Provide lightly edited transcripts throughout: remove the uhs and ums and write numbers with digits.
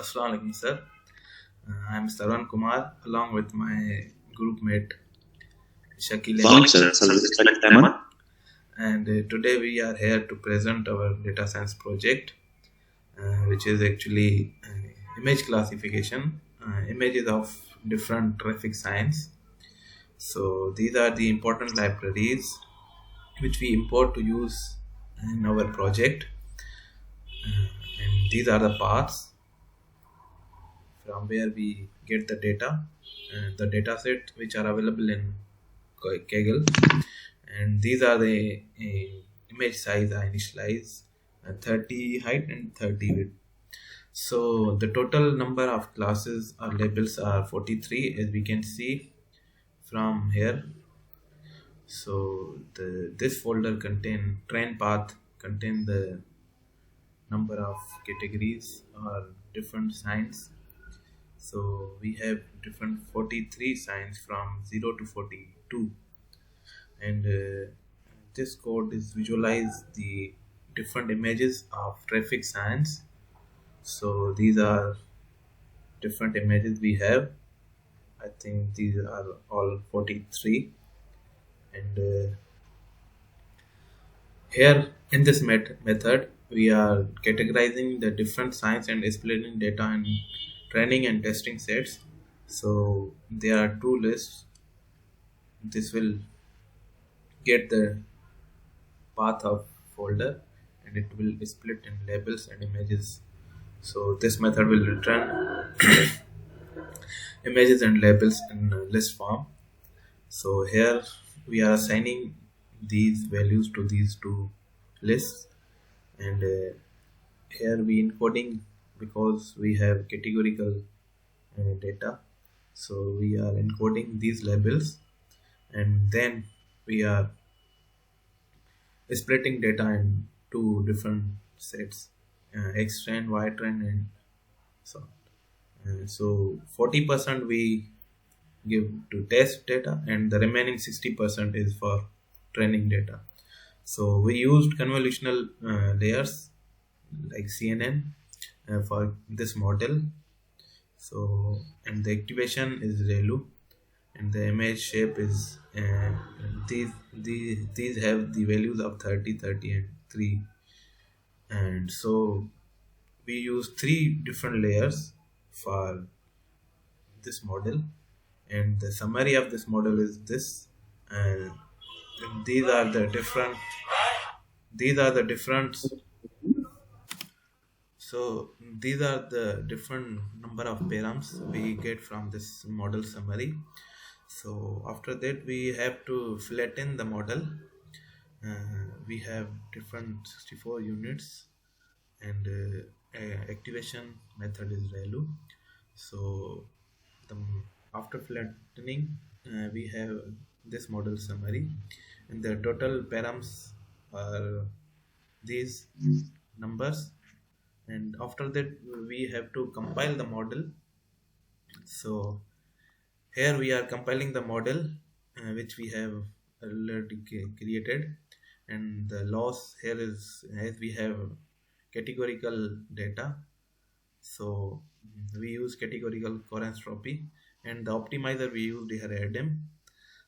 Assalamu alaikum, sir. I'm Sarwan Kumar along with my group mate Shakeel. Morning, sir. So this is Ahmed. And today we are here to present our data science project, which is actually image classification, images of different traffic signs. So these are the important libraries which we import to use in our project, and these are the paths from where we get the data set which are available in Kaggle, and these are the image size I initialize 30 height and 30 width. So the total number of classes or labels are 43, as we can see from here. So this folder contain train path contain the number of categories or different signs. So we have different 43 signs from 0 to 42, and this code is visualize the different images of traffic signs. So these are different images we have. I think these are all 43, and here in this method we are categorizing the different signs and splitting data in training and testing sets. So there are two lists. This will get the path of folder, and it will split in labels and images. So this method will return images and labels in list form. So here we are assigning these values to these two lists, and here we encoding because we have categorical data. So we are encoding these labels, and then we are splitting data in two different sets, X trend, Y trend, and so on. So 40% we give to test data, and the remaining 60% is for training data. So we used convolutional layers like CNN for this model. So, and the activation is ReLU, and the image shape is these have the values of 30, 30, and 3. And so we use three different layers for this model, and the summary of this model is this. And these are the different so these are the different number of params we get from this model summary. So after that we have to flatten the model. We have different 64 units, and activation method is ReLU. So the, after flattening, we have this model summary, and the total params are these numbers. And after that we have to compile the model. So here we are compiling the model which we have already created, and the loss here is as we have categorical data. So we use categorical corentropy, and the optimizer we used here ADM.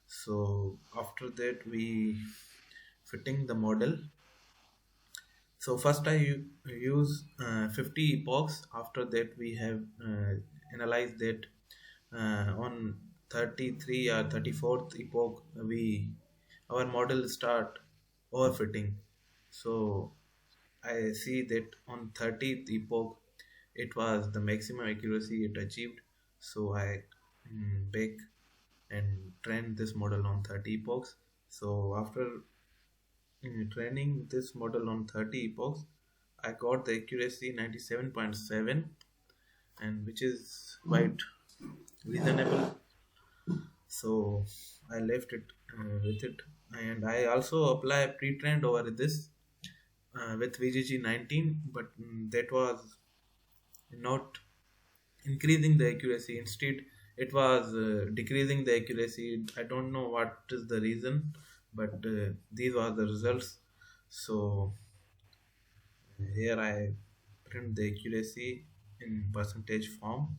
So after that we fitting the model. So first I use 50 epochs. After that we have analyzed that on 33 or 34th epoch we our model start overfitting. So I see that on 30th epoch it was the maximum accuracy it achieved. So I bake and train this model on 30 epochs. So after training this model on 30 epochs, I got the accuracy 97.7, and which is quite reasonable. So I left it with it, and I also apply pre-trained over this with VGG 19, but that was not increasing the accuracy. Instead, it was decreasing the accuracy. I don't know what is the reason, but these are the results. So here I print the accuracy in percentage form.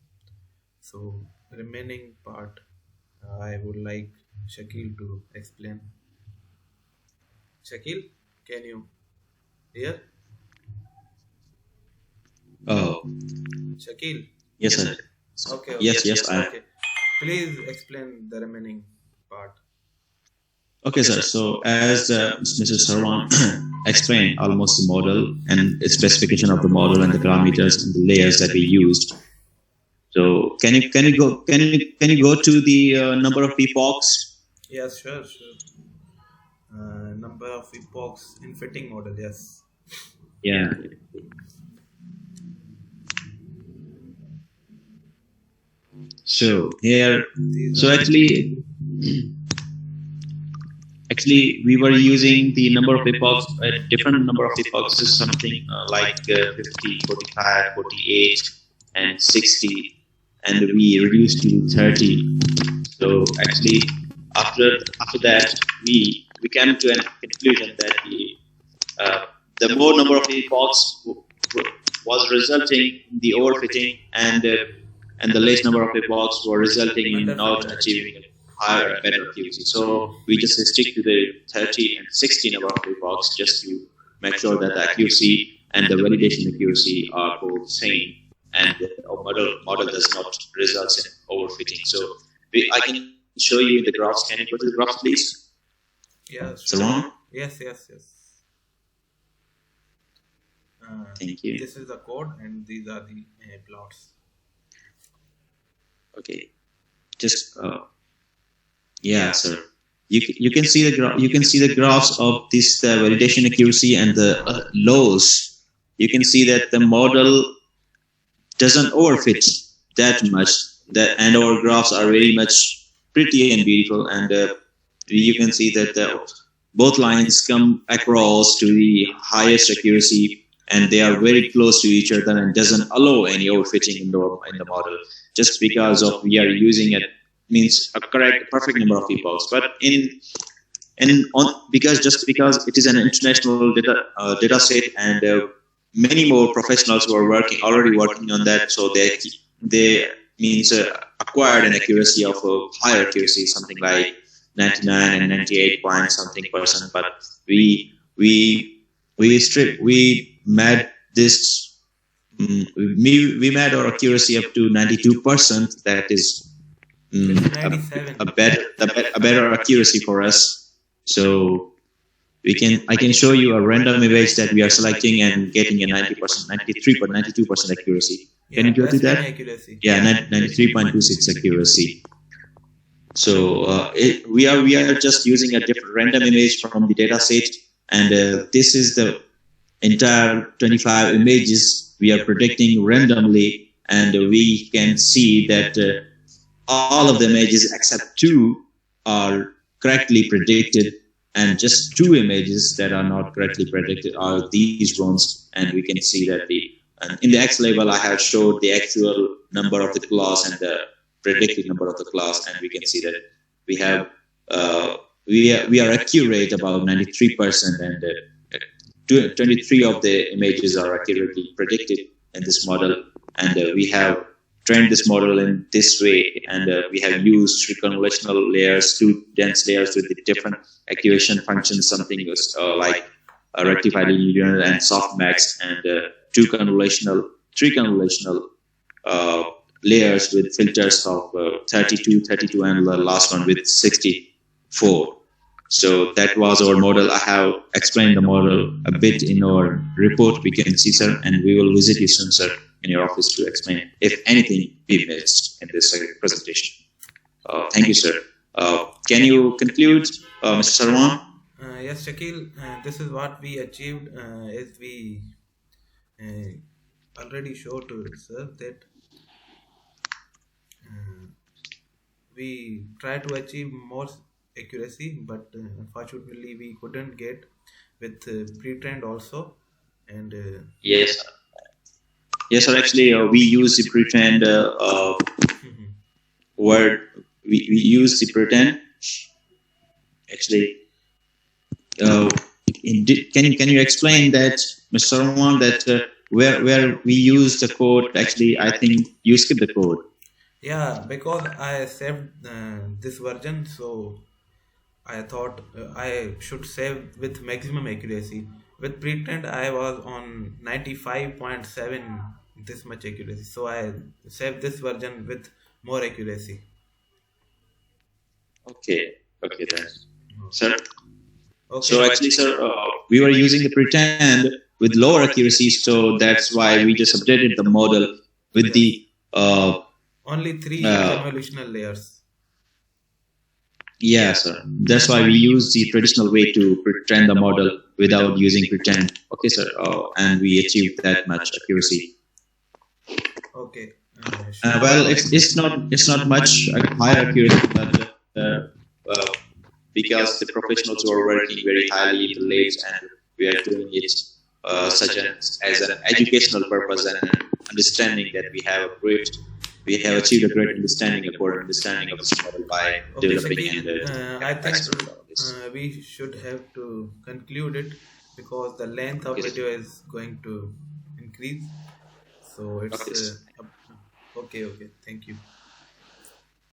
So remaining part, I would like Shakil to explain. Shakil, can you hear? Oh, Shakil. yes, sir. Okay, okay. Yes, yes, I. Okay. Please explain the remaining part. Okay, sir. So, as Mr. Sarwan explained almost the model and its specification of the model and the parameters and the layers that we used. So, can you go to the number of epochs? Yes, sure, sure. Number of epochs in fitting model, yes. Yeah. So here, These so are actually we were using the number of epochs, a different number of epochs is something like 50, 45, 48, and 60, and we reduced to 30. So actually, after that, we came to a conclusion that uh, the more number of epochs was resulting in the overfitting, and the less number of epochs were resulting in not achieving a higher and better accuracy. So we just stick to the 30 and 60 number of epochs just to make sure that the accuracy and the validation accuracy are both same, and our model does not result in overfitting. So I can show you in the graphs. Can you go to the graphs, please? yes, sure. Salman? Yes, yes, yes. Thank you. This is the code, and these are the plots. Okay, just yeah, sir. You can see you can see the graphs of this validation accuracy and the lows. You can see that the model doesn't overfit that much. That and our graphs are very much pretty and beautiful, and you can see that both lines come across to the highest accuracy, and they are very close to each other and doesn't allow any overfitting in the model, just because of we are using it means a correct perfect number of epochs. But because it is an international data set, and many more professionals who are already working on that, so they means acquired an accuracy of higher accuracy, something like 99 and 98 point something percent. But we made this we made our accuracy up to 92%. That is a better accuracy for us. So I can show you a random image that we are selecting and getting a 90%, 92% accuracy. Can you go to that? Accuracy. Yeah, 93.26 accuracy. So we are just using a different random image from the data set, and this is the entire 25 images we are predicting randomly, and we can see that all of the images except two are correctly predicted, and just two images that are not correctly predicted are these ones. And we can see that in the X label I have showed the actual number of the class and the predicted number of the class, and we can see that we have we are accurate about 93%, and 23 of the images are accurately predicted in this model. And we have trained this model in this way, and we have used three convolutional layers, two dense layers with the different activation functions, something like a rectified linear and softmax, and three convolutional layers with filters of 32, and the last one with 64. So that was our model. I have explained the model a bit in our report. We can see, sir, and we will visit you soon, sir, in your office to explain if anything we missed in this presentation. Thank you, sir. Can you conclude, Mr. Sarwan? Yes, Shakil, this is what we achieved as we already showed to sir that we try to achieve more accuracy, but unfortunately we couldn't get with pre-trained also. And yes, yes, sir. Actually, we use the pre-trained word. We use the pretend. Actually, can you explain that, Mr. Sarwan, that where we use the code. Actually, I think you skip the code. Yeah, because I saved this version, so I thought I should save with maximum accuracy. With pretend, I was on 95.7 this much accuracy, so I saved this version with more accuracy. Okay, okay then, Okay. sir. Okay. So actually, sir, we were using the pretend with lower accuracy, so that's why we just updated the model with Yes. the uh, Only three uh, convolutional layers. yeah, sir. That's why we use the traditional way to pretend the model without using pretend. Okay, sir, and we achieved that much accuracy. Okay. Should Well, I it's not much higher accuracy, but uh, because the professionals who are working very highly in the labs and we are doing it such as an educational purpose and an understanding that we have achieved a great understanding, a broad understanding of this model by Okay, developing Shakeel, and I think expert on this. we should have to conclude it because the length of Okay, sir. video is going to increase. So it's Okay, sir. okay, okay. Thank you.